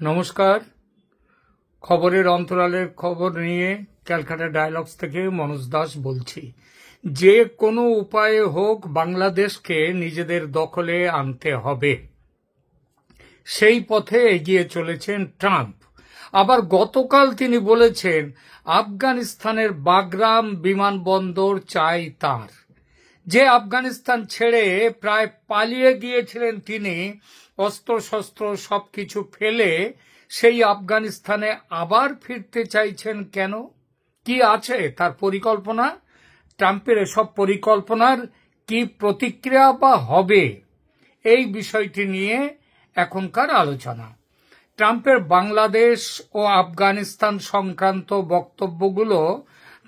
নমস্কার। খবরের অন্তরালের খবর নিয়ে ক্যালকাটা ডায়ালগস থেকে মনোজ দাস বলছি। যে কোনো উপায়ে হোক বাংলাদেশকে নিজেদের দখলে আনতে হবে, সেই পথে এগিয়ে চলেছেন ট্রাম্প। আবার গতকাল তিনি বলেছেন আফগানিস্তানের বাগরাম বিমানবন্দর চাই তার। যে আফগানিস্তান ছেড়ে প্রায় পালিয়ে গিয়েছিলেন তিনি, অস্ত্রশস্ত্র সবকিছু ফেলে সেই আফগানিস্তানে আবার ফিরতে চাইছেন কেন? কি আছে তার পরিকল্পনা? ট্রাম্পের এসব পরিকল্পনার কি প্রতিক্রিয়া বা হবে, এই বিষয়টি নিয়ে এখনকার আলোচনা। ট্রাম্পের বাংলাদেশ ও আফগানিস্তান সংক্রান্ত বক্তব্যগুলো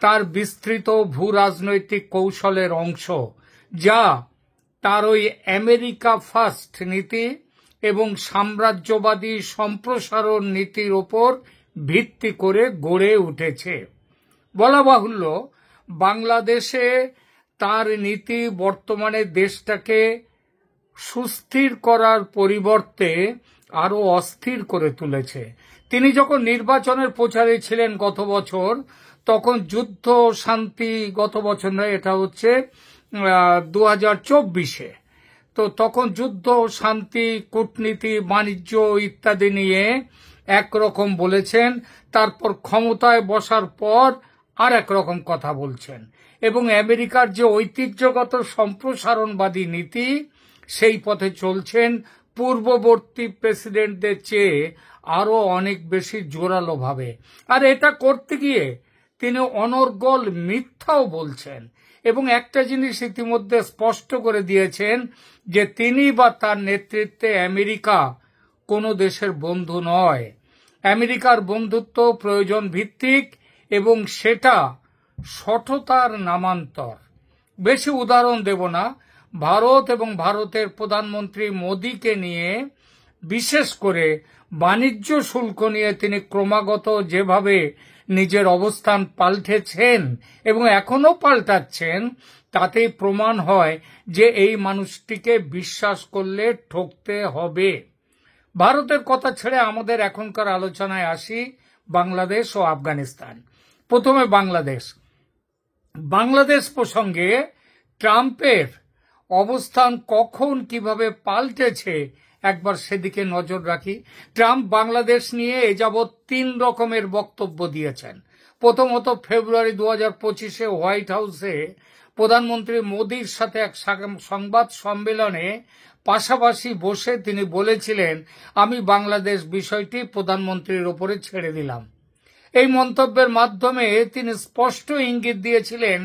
তার বিস্তৃত ভূ রাজনৈতিক কৌশলের অংশ, যা তার ওই আমেরিকা ফার্স্ট নীতি এবং সাম্রাজ্যবাদী সম্প্রসারণ নীতির ওপর ভিত্তি করে গড়ে উঠেছে। বলা বাহুল্য, বাংলাদেশে তার নীতি বর্তমানে দেশটাকে সুস্থির করার পরিবর্তে আরো অস্থির করে তুলেছে। তিনি যখন নির্বাচনের প্রচারে ছিলেন গত বছর, তখন যুদ্ধ শান্তি, গত বছর নয়, এটা হচ্ছে 2024-এ, তো তখন যুদ্ধ শান্তি, কূটনীতি, বাণিজ্য ইত্যাদি নিয়ে একরকম বলেছেন, তারপর ক্ষমতায় বসার পর আর একরকম কথা বলছেন, এবং আমেরিকার যে ঐতিহ্যগত সম্প্রসারণবাদী নীতি, সেই পথে চলছেন পূর্ববর্তী প্রেসিডেন্টদের চেয়ে আরো অনেক বেশি জোরালোভাবে। আর এটা করতে গিয়ে তিনি অনর্গল মিথ্যাও বলছেন, এবং একটা জিনিস ইতিমধ্যে স্পষ্ট করে দিয়েছেন যে তিনি বা তার নেতৃত্বে আমেরিকা কোনো দেশের বন্ধু নয়। আমেরিকার বন্ধুত্ব প্রয়োজন ভিত্তিক, এবং সেটা সঠতার নামান্তর। বেশি উদাহরণ দেব না। ভারত এবং ভারতের প্রধানমন্ত্রী মোদীকে নিয়ে, বিশেষ করে বাণিজ্য শুল্ক নিয়ে তিনি ক্রমাগত যেভাবে নিজের অবস্থান পাল্টেছেন এবং এখনো পাল্টাচ্ছেন, তাতেই প্রমাণ হয় যে এই মানুষটিকে বিশ্বাস করলে ঠকতে হবে। ভারতের কথা ছেড়ে আমাদের এখনকার আলোচনায় আসি, বাংলাদেশ ও আফগানিস্তান। প্রথমে বাংলাদেশ প্রসঙ্গে ট্রাম্পের অবস্থান কখন কিভাবে পাল্টেছে একবার সেদিকে নজর রাখি। ট্রাম্প বাংলাদেশ নিয়ে এ যাবৎ 3 রকমের বক্তব্য দিয়েছেন। প্রথমত, ফেব্রুয়ারি 2025-এ হোয়াইট হাউসে প্রধানমন্ত্রী মোদীর সাথে এক সংবাদ সম্মেলনে পাশাপাশি বসে তিনি বলেছিলেন, আমি বাংলাদেশ বিষয়টি প্রধানমন্ত্রীর ওপরে ছেড়ে দিলাম। এই মন্তব্যের মাধ্যমে তিনি স্পষ্ট ইঙ্গিত দিয়েছিলেন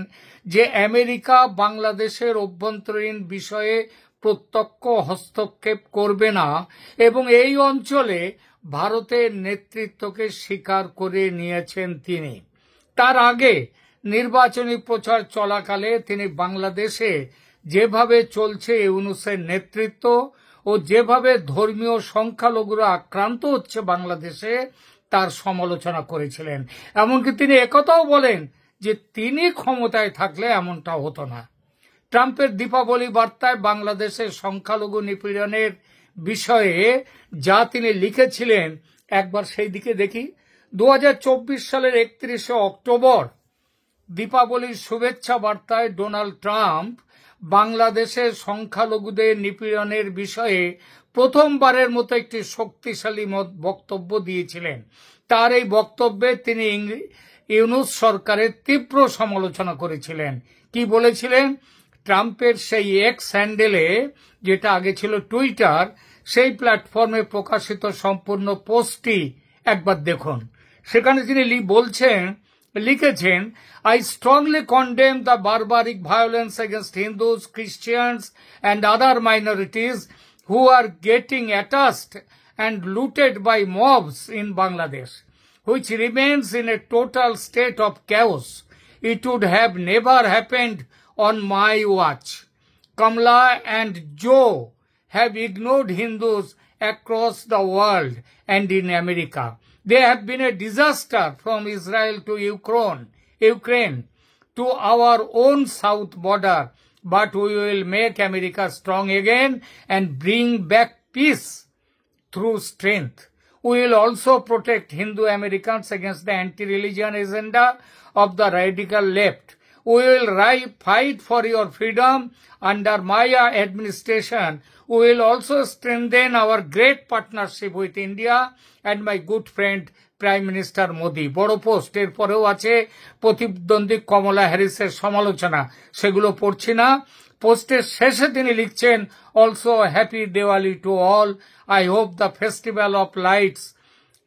যে আমেরিকা বাংলাদেশের অভ্যন্তরীণ বিষয়ে প্রত্যক্ষ হস্তক্ষেপ করবে না, এবং এই অঞ্চলে ভারতের নেতৃত্বকে স্বীকার করে নিয়েছেন তিনি। তার আগে নির্বাচনী প্রচার চলাকালে তিনি বাংলাদেশে যেভাবে চলছে ইউনূসের নেতৃত্ব ও যেভাবে ধর্মীয় সংখ্যালঘুরা আক্রান্ত হচ্ছে বাংলাদেশে, তার সমালোচনা করেছিলেন। এমনকি তিনি একথাও বলেন যে তিনি ক্ষমতায় থাকলে এমনটা হতো না। ট্রাম্পের দীপাবলি বার্তায় বাংলাদেশের সংখ্যালঘু নিপীড়নের বিষয়ে যা তিনি লিখেছিলেন, একবার সেই দিকে দেখি। 2024 সালের 31শে অক্টোবর দীপাবলির শুভেচ্ছা বার্তায় ডোনাল্ড ট্রাম্প বাংলাদেশের সংখ্যালঘুদের নিপীড়নের বিষয়ে প্রথমবারের মতো একটি শক্তিশালী বক্তব্য দিয়েছিলেন। তার এই বক্তব্যে তিনি ইউনূস সরকারের তীব্র সমালোচনা করেছিলেন। কি বলেছিলেন? ট্রাম্পের সেই এক্স হ্যান্ডেলে, যেটা আগে ছিল টুইটার, সেই প্ল্যাটফর্মে প্রকাশিত সম্পূর্ণ পোস্টটি একবার দেখুন। সেখানে তিনি লিখেছেন, I strongly condemn the barbaric violence against Hindus, Christians and other minorities who are getting attacked and looted by mobs in Bangladesh, which remains in a total state of chaos. It would have never happened on my watch. Kamala and Joe have ignored Hindus across the world and in America. They have been a disaster from Israel to Ukraine to our own south border, but we will make America strong again and bring back peace through strength. We will also protect Hindu Americans against the anti-religion agenda of the radical left. We will fight for your freedom under my administration. We will also strengthen our great partnership with India and my good friend Prime Minister Modi. বড় post এর পরেও আছে প্রতিদ্বন্দ্বী কমলা হ্যারিসের সমালোচনা, সেগুলো পড়ছি না। পোস্টের শেষে তিনি লিখছেন, also happy Diwali to all. I hope the festival of lights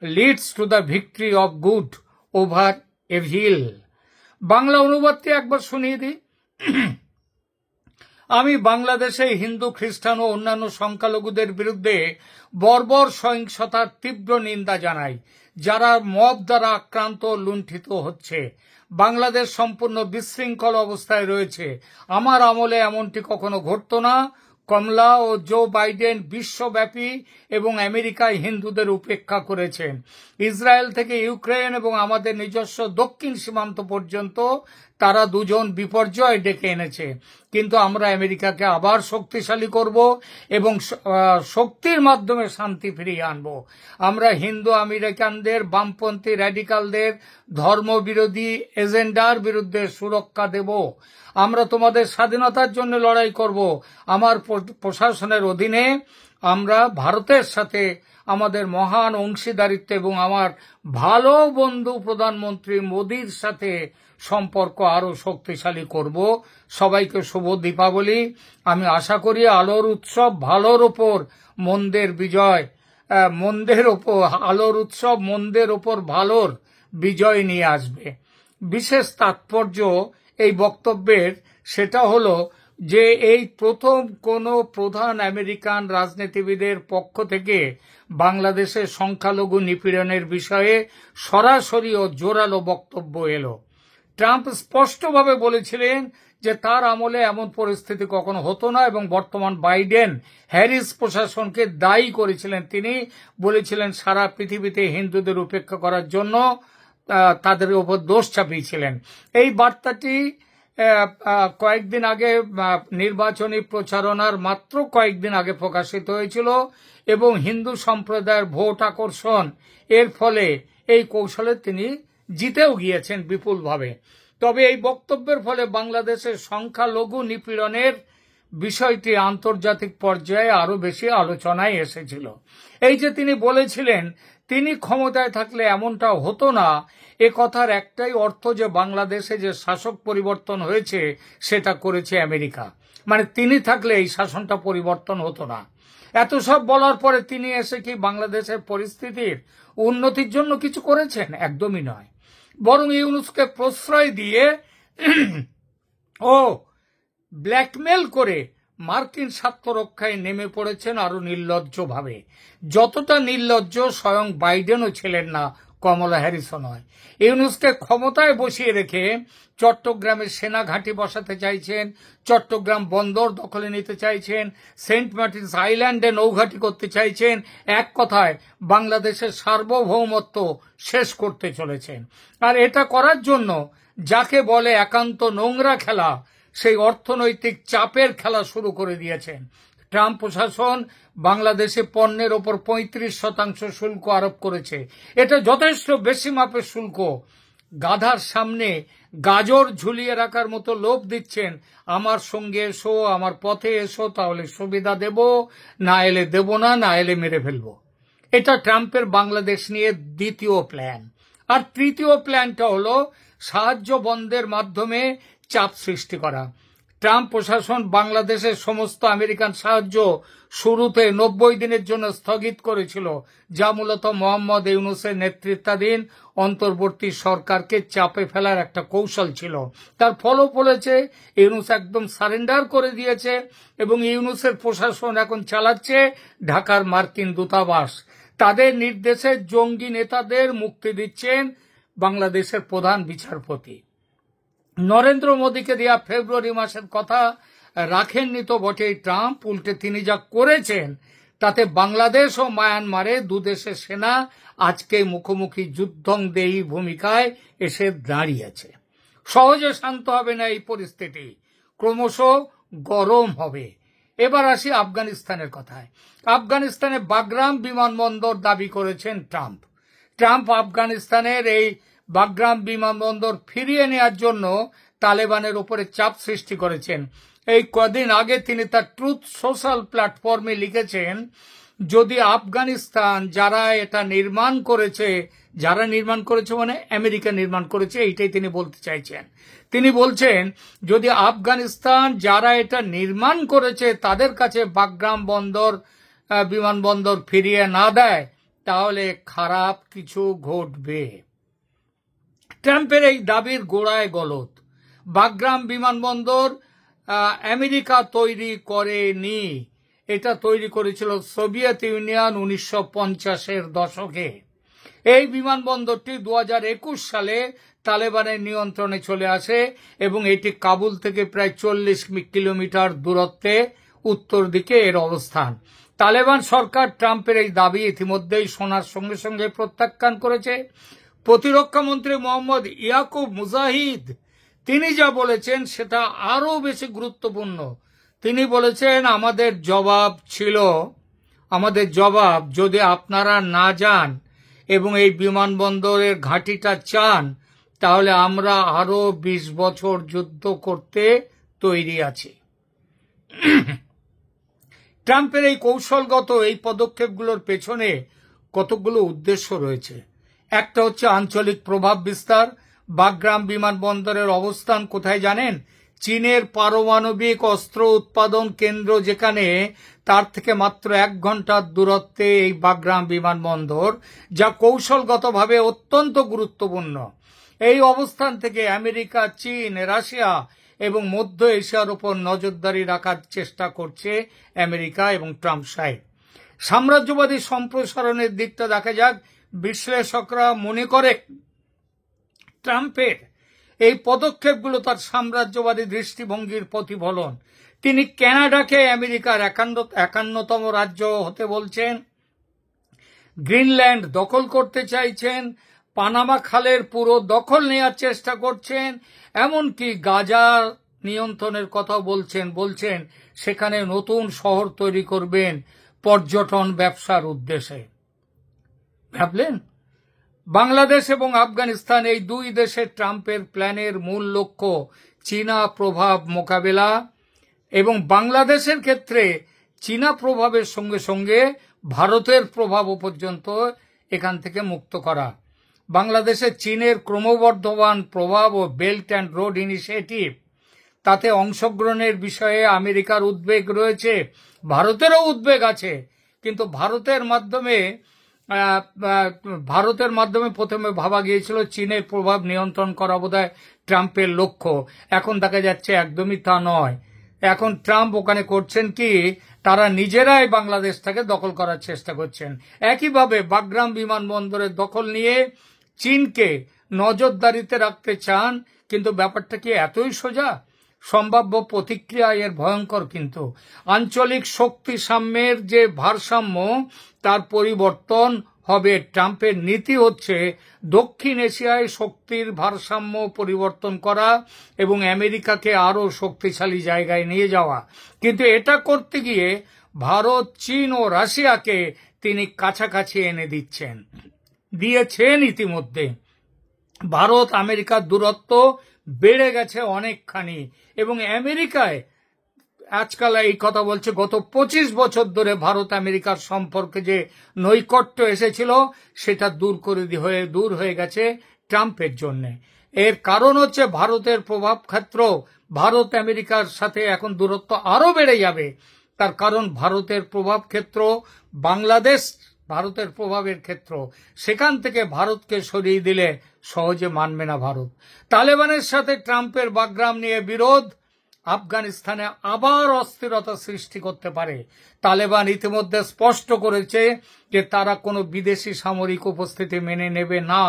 leads to the victory of good over evil. Bangla অনুবাদটি একবার শুনিয়ে দিই। আমি বাংলাদেশে হিন্দু, খ্রিস্টান ও অন্যান্য সংখ্যালঘুদের বিরুদ্ধে বর্বর সহিংসতার তীব্র নিন্দা জানাই, যারা মব দ্বারা আক্রান্ত ও লুণ্ঠিত হচ্ছে। বাংলাদেশ সম্পূর্ণ বিশৃঙ্খল অবস্থায় রয়েছে। আমার আমলে এমনটি কখনো ঘটত না। কমলা ও জো বাইডেন বিশ্বব্যাপী এবং আমেরিকায় হিন্দুদের উপেক্ষা করেছেন। ইসরায়েল থেকে ইউক্রেন এবং আমাদের নিজস্ব দক্ষিণ সীমান্ত পর্যন্ত তারা দুজন বিপর্যয় ডেকে এনেছে। কিন্তু আমরা আমেরিকাকে আবার শক্তিশালী করব এবং শক্তির মাধ্যমে শান্তি ফিরিয়ে আনব। আমরা হিন্দু আমেরিকানদের, বামপন্থী র্যাডিকালদের ধর্মবিরোধী এজেন্ডার বিরুদ্ধে সুরক্ষা দেব। আমরা তোমাদের স্বাধীনতার জন্য লড়াই করব। আমার প্রশাসনের অধীনে আমরা ভারতের সাথে আমাদের মহান অংশীদারিত্ব এবং আমার ভালো বন্ধু প্রধানমন্ত্রী মোদির সাথে সম্পর্ক আরো শক্তিশালী করব। সবাইকে শুভ দীপাবলি। আমি আশা করি আলোর উৎসব ভালোর ওপর মন্দের বিজয়, আলোর উৎসব মন্দের ওপর ভালোর বিজয় নিয়ে আসবে। বিশেষ তাৎপর্য এই বক্তব্যের সেটা হলো যে এই প্রথম কোন প্রধান আমেরিকান রাজনীতিবিদের পক্ষ থেকে বাংলাদেশের সংখ্যালঘু নিপীড়নের বিষয়ে সরাসরি ও জোরালো বক্তব্য এলো। ট্রাম্প স্পষ্টভাবে বলেছিলেন যে তার আমলে এমন পরিস্থিতি কখনো হতো না এবং বর্তমান বাইডেন হ্যারিস প্রশাসনকে দায়ী করেছিলেন। তিনি বলেছিলেন সারা পৃথিবীতে হিন্দুদের উপেক্ষা করার জন্য তাদের উপর দোষ চাপিয়েছিলেন। এই বার্তাটি কয়েকদিন আগে নির্বাচনী প্রচারণার মাত্র কয়েকদিন আগে প্রকাশিত হয়েছিল এবং হিন্দু সম্প্রদায়ের ভোট আকর্ষণ এর ফলে এই কৌশলে তিনি জিতেও গিয়েছেন বিপুলভাবে। তবে এই বক্তব্যের ফলে বাংলাদেশের সংখ্যালঘু নিপীড়নের বিষয়টি আন্তর্জাতিক পর্যায়ে আরো বেশি আলোচনায় এসেছিল। এই যে তিনি বলেছিলেন তিনি ক্ষমতায় থাকলে এমনটা হতো না, এ কথার একটাই অর্থ যে বাংলাদেশে যে শাসক পরিবর্তন হয়েছে সেটা করেছে আমেরিকা। মানে তিনি থাকলে এই শাসনটা পরিবর্তন হতো না। এত সব বলার পরে তিনি এসে কি বাংলাদেশের পরিস্থিতির উন্নতির জন্য কিছু করেছেন? একদমই নয়। বরং ইউনূসকে প্রশ্রয় দিয়ে ও ব্ল্যাকমেল করে মার্কিন স্বার্থ রক্ষায় নেমে পড়েছেন আরো নির্লজ্জভাবে। যতটা নির্লজ্জ স্বয়ং বাইডেনও ছিলেন না, কমলা হ্যারিসও নয়। ইউনূসকে ক্ষমতায় বসিয়ে রেখে চট্টগ্রামের সেনা ঘাঁটি বসাতে চাইছেন, চট্টগ্রাম বন্দর দখলে নিতে চাইছেন, সেন্ট মার্টিনস আইল্যান্ডে নৌঘাঁটি করতে চাইছেন। এক কথায় বাংলাদেশের সার্বভৌমত্ব শেষ করতে চলেছেন। আর এটা করার জন্য যাকে বলে একান্ত নোংরা খেলা, সেই অর্থনৈতিক চাপের খেলা শুরু করে দিয়েছেন। ট্রাম্প প্রশাসন বাংলাদেশে পণ্যের ওপর 35% শুল্ক আরোপ করেছে। এটা যথেষ্ট বেশি মাপের শুল্ক। গাধার সামনে গাজর ঝুলিয়ে রাখার মতো লোভ দিচ্ছেন, আমার সঙ্গে এসো, আমার পথে এসো, তাহলে সুবিধা দেব, না এলে দেব না, না এলে মেরে ফেলবো। এটা ট্রাম্পের বাংলাদেশ নিয়ে দ্বিতীয় প্ল্যান। আর তৃতীয় প্ল্যানটা হলো সাহায্য বন্ধের মাধ্যমে চাপ সৃষ্টি করা। ট্রাম্প প্রশাসন বাংলাদেশের সমস্ত আমেরিকান সাহায্য শুরুতে 90 দিনের জন্য স্থগিত করেছিল, যা মূলত মোহাম্মদ ইউনূসের নেতৃত্বাধীন অন্তর্বর্তী সরকারকে চাপে ফেলার একটা কৌশল ছিল। তার ফলও ফলেছে, ইউনূস একদম সারেন্ডার করে দিয়েছে এবং ইউনূসের প্রশাসন এখন চালাচ্ছে ঢাকার মার্কিন দূতাবাস। তাদের নির্দেশে জঙ্গি নেতাদের মুক্তি দিচ্ছেন বাংলাদেশের প্রধান বিচারপতি। নরেন্দ্র মোদীকে দেয়া ফেব্রুয়ারি মাসের কথা রাখেননি তো বটেই ট্রাম্প, উল্টে তিনি যা করেছেন তাতে বাংলাদেশ ও মায়ানমারে দুদেশের সেনা আজকে মুখোমুখি যুদ্ধংদেহী ভূমিকায় এসে দাঁড়িয়েছে। সহজে শান্ত হবে না এই পরিস্থিতি, ক্রমশ গরম হবে। এবার আসি আফগানিস্তানের কথায়। আফগানিস্তানে বাগরাম বিমানবন্দর দাবি করেছেন ট্রাম্প। ট্রাম্প আফগানিস্তানের এই বাগরাম বিমানবন্দর ফিরিয়ে নেওয়ার জন্য তালেবানের উপরে চাপ সৃষ্টি করেছেন। এই কদিন আগে তিনি তার ট্রুথ সোশ্যাল প্ল্যাটফর্মে লিখেছেন, যদি আফগানিস্তান যারা নির্মাণ করেছে মানে আমেরিকা নির্মাণ করেছে, এইটাই তিনি বলতে চাইছেন। তিনি বলছেন, যদি আফগানিস্তান যারা এটা নির্মাণ করেছে তাদের কাছে বাগরাম বিমানবন্দর ফিরিয়ে না দেয়, তাহলে খারাপ কিছু ঘটবে। ট্রাম্পের এই দাবির গোড়ায় গলদ। বাগরাম বিমানবন্দর আমেরিকা তৈরি করেনি, এটা তৈরি করেছিল সোভিয়েত ইউনিয়ন 1950-এর দশকে। এই বিমানবন্দরটি 2021 সালে তালেবানের নিয়ন্ত্রণে চলে আসে এবং এটি কাবুল থেকে প্রায় 40 কিলোমিটার দূরত্বে উত্তর দিকে এর অবস্থান। তালেবান সরকার ট্রাম্পের এই দাবি ইতিমধ্যেই শোনার সঙ্গে সঙ্গে প্রত্যাখ্যান করেছে। প্রতিরক্ষা মন্ত্রী মোহাম্মদ ইয়াকুব মুজাহিদ তিনি যা বলেছেন সেটা আরো বেশি গুরুত্বপূর্ণ। তিনি বলেছেন, আমাদের জবাব যদি আপনারা না যান এবং এই বিমানবন্দরের ঘাঁটিটা চান, তাহলে আমরা আরো 20 বছর যুদ্ধ করতে তৈরি আছি। ট্রাম্পের এই কৌশলগত এই পদক্ষেপগুলোর পেছনে কতগুলো উদ্দেশ্য রয়েছে। একটা হচ্ছে আঞ্চলিক প্রভাব বিস্তার। বাগরাম বিমানবন্দরের অবস্থান কোথায় জানেন? চীনের পারমাণবিক অস্ত্র উৎপাদন কেন্দ্র যেখানে, তার থেকে মাত্র 1 ঘন্টার দূরত্বে এই বাগরাম বিমানবন্দর, যা কৌশলগতভাবে অত্যন্ত গুরুত্বপূর্ণ। এই অবস্থান থেকে আমেরিকা, চীন, রাশিয়া এবং মধ্য এশিয়ার উপর নজরদারি রাখার চেষ্টা করছে আমেরিকা এবং ট্রাম্প সাহেব। সাম্রাজ্যবাদী সম্প্রসারণের দিকটা দেখা যাক। বিশ্লেষকরা মনে করে ট্রাম্পের এই পদক্ষেপগুলো তার সাম্রাজ্যবাদী দৃষ্টিভঙ্গির প্রতিফলন। তিনি কানাডাকে আমেরিকার 51তম রাজ্য হতে বলছেন, গ্রিনল্যান্ড দখল করতে চাইছেন, পানামা খালের পুরো দখল নেওয়ার চেষ্টা করছেন, এমনকি গাজা নিয়ন্ত্রণের কথা বলছেন সেখানে নতুন শহর তৈরি করবেন পর্যটন ব্যবসার উদ্দেশ্যে। ভাবলেন? বাংলাদেশ এবং আফগানিস্তান এই দুই দেশের ট্রাম্পের প্ল্যানের মূল লক্ষ্য চীনা প্রভাব মোকাবেলা এবং বাংলাদেশের ক্ষেত্রে চীনা প্রভাবের সঙ্গে সঙ্গে ভারতের প্রভাবও পর্যন্ত এখান থেকে মুক্ত করা। বাংলাদেশে চীনের ক্রমবর্ধমান প্রভাব ও বেল্ট অ্যান্ড রোড ইনিশিয়েটিভ, তাতে অংশগ্রহণের বিষয়ে আমেরিকার উদ্বেগ রয়েছে, ভারতেরও উদ্বেগ আছে। কিন্তু ভারতের মাধ্যমে প্রথমে ভাবা গিয়েছিল চীনের প্রভাব নিয়ন্ত্রণ করা বোধহয় ট্রাম্পের লক্ষ্য। এখন দেখা যাচ্ছে একদমই তা নয়। এখন ট্রাম্প ওখানে করছেন কি, তারা নিজেরাই বাংলাদেশটাকে দখল করার চেষ্টা করছেন। একইভাবে বাগরাম বিমানবন্দরের দখল নিয়ে চীনকে নজরদারিতে রাখতে চান। কিন্তু ব্যাপারটা কি এতই সোজা? সম্ভাব্য প্রতিক্রিয়া এর ভয়ঙ্কর। কিন্তু আঞ্চলিক শক্তি সাম্যের যে ভারসাম্য, তার পরিবর্তন হবে। ট্রাম্পের নীতি হচ্ছে দক্ষিণ এশিয়ায় শক্তির ভারসাম্য পরিবর্তন করা এবং আমেরিকাকে আরো শক্তিশালী জায়গায় নিয়ে যাওয়া। কিন্তু এটা করতে গিয়ে ভারত, চীন ও রাশিয়াকে তিনি কাছাকাছি এনে দিয়েছেন ইতিমধ্যে। ভারত আমেরিকার দূরত্ব বেড়ে গেছে অনেকখানি এবং আমেরিকায় আজকাল এই কথা বলছে, গত 25 বছর ধরে ভারত আমেরিকার সম্পর্কে যে নৈকট্য এসেছিল সেটা দূর হয়ে গেছে ট্রাম্পের জন্য। এর কারণ হচ্ছে ভারতের প্রভাব ক্ষেত্র। ভারত আমেরিকার সাথে এখন দূরত্ব আরো বেড়ে যাবে। তার কারণ ভারতের প্রভাব ক্ষেত্র বাংলাদেশ, ভারতের প্রভাবের ক্ষেত্র, সেখান থেকে ভারতকে সরিয়ে দিলে সহজে মানবে না ভারত। তালেবানের সাথে ট্রাম্পের বাগরাম নিয়ে বিরোধ আফগানিস্তানে আবার অস্থিরতা সৃষ্টি করতে পারে। তালেবান ইতিমধ্যে স্পষ্ট করেছে যে তারা কোনো বিদেশি সামরিক উপস্থিতি মেনে নেবে না।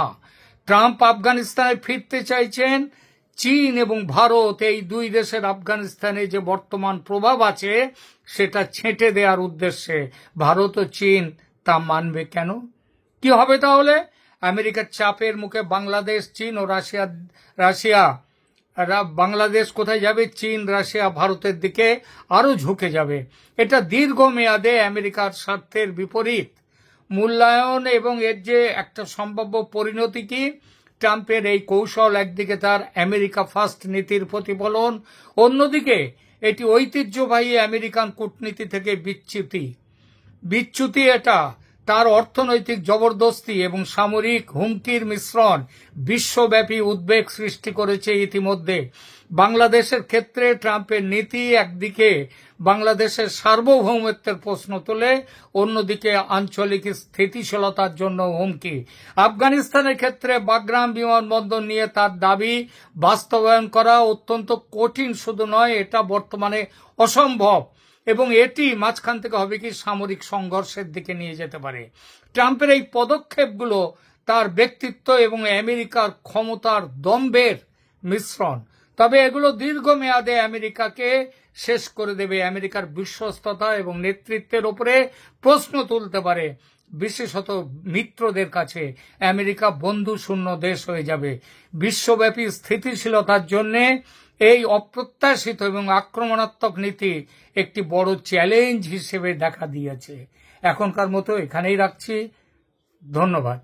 ট্রাম্প আফগানিস্তানে ফিরতে চাইছেন। চীন এবং ভারত এই দুই দেশের আফগানিস্তানে যে বর্তমান প্রভাব আছে সেটা ছেঁটে দেওয়ার উদ্দেশ্যে। ভারত ও চীন তা মানবে কেন? কি হবে তাহলে? আমেরিকার চাপের মুখে বাংলাদেশ, চীন ও রাশিয়া বাংলাদেশ কোথায় যাবে? চীন, রাশিয়া, ভারতের দিকে আরো ঝুঁকে যাবে। এটা দীর্ঘমেয়াদে আমেরিকার স্বার্থের বিপরীত। মূল্যায়ন এবং এর যে একটা সম্ভাব্য পরিণতি কি? ট্রাম্পের এই কৌশল একদিকে তার আমেরিকা ফার্স্ট নীতির প্রতিফলন, অন্যদিকে এটি ঐতিহ্যবাহী আমেরিকান কূটনীতি থেকে বিচ্যুতি। এটা তার অর্থনৈতিক জবরদস্তি এবং সামরিক হুমকির মিশ্রণ বিশ্বব্যাপী উদ্বেগ সৃষ্টি করেছে ইতিমধ্যে। বাংলাদেশের ক্ষেত্রে ট্রাম্পের নীতি একদিকে বাংলাদেশের সার্বভৌমত্বের প্রশ্ন তোলে, অন্যদিকে আঞ্চলিক স্থিতিশীলতার জন্য হুমকি। আফগানিস্তানের ক্ষেত্রে বাগরাম বিমানবন্দর নিয়ে তার দাবি বাস্তবায়ন করা অত্যন্ত কঠিন, শুধু নয়, এটা বর্তমানে অসম্ভব, এবং এটি মাঝখান থেকে হবে কি সামরিক সংঘর্ষের দিকে নিয়ে যেতে পারে। ট্রাম্পের এই পদক্ষেপগুলো তার ব্যক্তিত্ব এবং আমেরিকার ক্ষমতার দম্ভের মিশ্রণ। তবে এগুলো দীর্ঘমেয়াদে আমেরিকাকে শেষ করে দেবে। আমেরিকার বিশ্বস্ততা এবং নেতৃত্বের উপরে প্রশ্ন তুলতে পারে। বিশেষত মিত্রদের কাছে আমেরিকা বন্ধুশূন্য দেশ হয়ে যাবে। বিশ্বব্যাপী স্থিতিশীলতার জন্য এই অপ্রত্যাশিত এবং আক্রমণাত্মক নীতি একটি বড় চ্যালেঞ্জ হিসেবে দেখা দিয়েছে। এখনকার মতো এখানেই রাখছি। ধন্যবাদ।